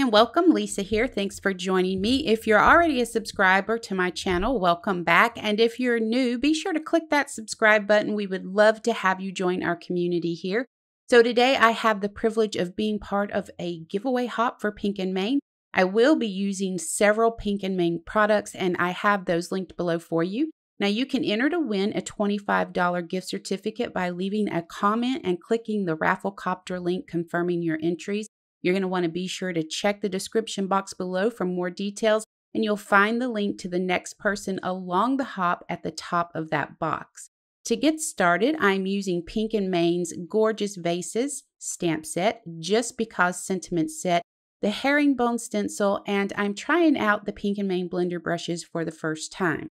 and welcome. Lisa here. Thanks for joining me. If you're already a subscriber to my channel, welcome back. And if you're new, be sure to click that subscribe button. We would love to have you join our community here. So today I have the privilege of being part of a giveaway hop for Pink and Main. I will be using several Pink and Main products, and I have those linked below for you. Now you can enter to win a $25 gift certificate by leaving a comment and clicking the Rafflecopter link confirming your entries. You're going to want to be sure to check the description box below for more details, and you'll find the link to the next person along the hop at the top of that box. To get started, I'm using Pink and Main's Gorgeous Vases stamp set, Just Because Sentiment set, the Herringbone stencil, and I'm trying out the Pink and Main blender brushes for the first time.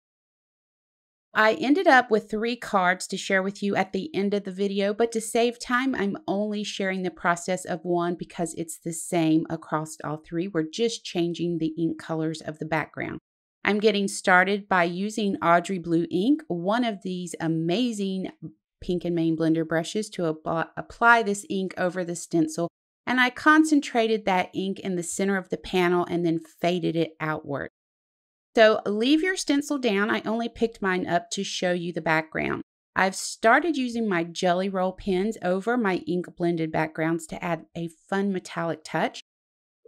I ended up with 3 cards to share with you at the end of the video, but to save time, I'm only sharing the process of one because it's the same across all 3. We're just changing the ink colors of the background. I'm getting started by using AUDREY blue ink, one of these amazing Pink and Main blender brushes, to apply this ink over the stencil, and I concentrated that ink in the center of the panel and then faded it outward. So leave your stencil down. I only picked mine up to show you the background. I've started using my Jelly Roll pens over my ink blended backgrounds to add a fun metallic touch.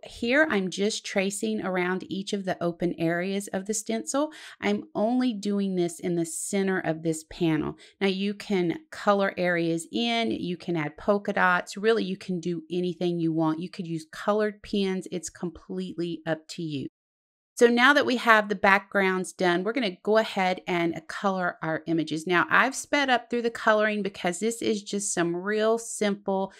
Here I'm just tracing around each of the open areas of the stencil. I'm only doing this in the center of this panel. Now you can color areas in, you can add polka dots, really you can do anything you want. You could use colored pens, it's completely up to you. So now that we have the backgrounds done, we're going to go ahead and color our images. Now I've sped up through the coloring because this is just some real simple,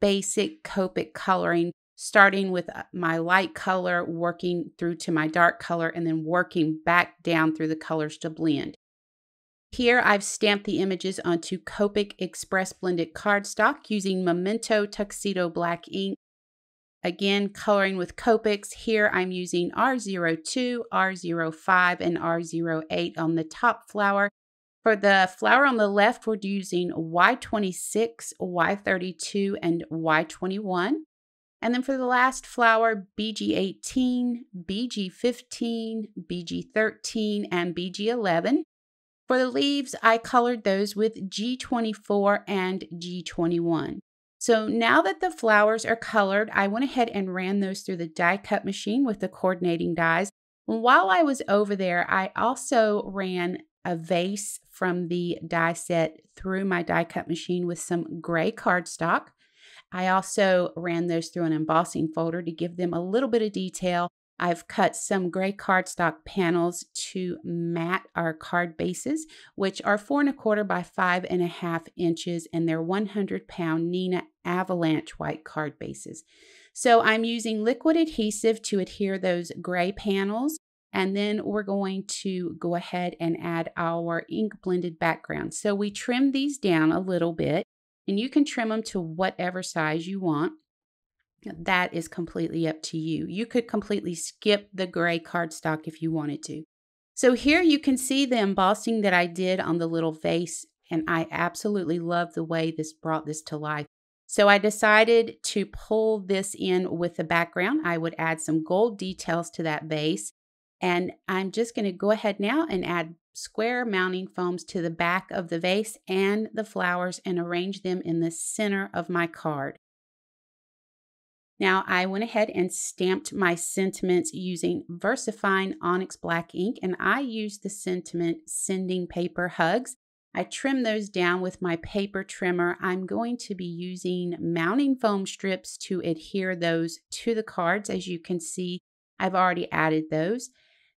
basic Copic coloring, starting with my light color, working through to my dark color, and then working back down through the colors to blend. Here I've stamped the images onto Copic Express Blended cardstock using Memento Tuxedo Black ink. Again, coloring with Copics. Here I'm using R02, R05, and R08 on the top flower. For the flower on the left, we're using Y26, Y32, and Y21. And then for the last flower, BG18, BG15, BG13, and BG11. For the leaves, I colored those with G24 and G21. So now that the flowers are colored, I went ahead and ran those through the die cut machine with the coordinating dies. While I was over there, I also ran a vase from the die set through my die cut machine with some gray cardstock. I also ran those through an embossing folder to give them a little bit of detail. I've cut some gray cardstock panels to mat our card bases, which are 4 1/4 by 5.5 inches, and they're 100-pound Nina Avalanche white card bases. So I'm using liquid adhesive to adhere those gray panels, and then we're going to go ahead and add our ink blended background. So we trimmed these down a little bit, and you can trim them to whatever size you want. That is completely up to you. You could completely skip the gray cardstock if you wanted to. So here you can see the embossing that I did on the little vase, and I absolutely love the way this brought this to life. So I decided to pull this in with the background. I would add some gold details to that vase, and I'm just going to go ahead now and add square mounting foams to the back of the vase and the flowers and arrange them in the center of my card. Now I went ahead and stamped my sentiments using VersaFine Onyx Black ink, and I used the sentiment Sending Paper Hugs. I trimmed those down with my paper trimmer. I'm going to be using mounting foam strips to adhere those to the cards. As you can see, I've already added those.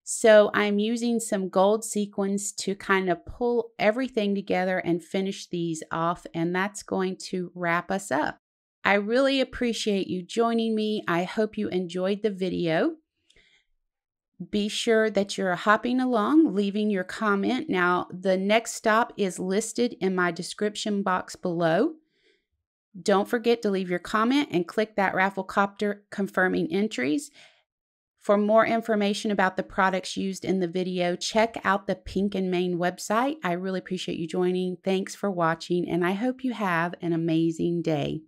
So I'm using some gold sequins to kind of pull everything together and finish these off, and that's going to wrap us up. I really appreciate you joining me. I hope you enjoyed the video. Be sure that you're hopping along, leaving your comment. Now, the next stop is listed in my description box below. Don't forget to leave your comment and click that Rafflecopter confirming entries. For more information about the products used in the video, check out the Pink and Main website. I really appreciate you joining. Thanks for watching, and I hope you have an amazing day.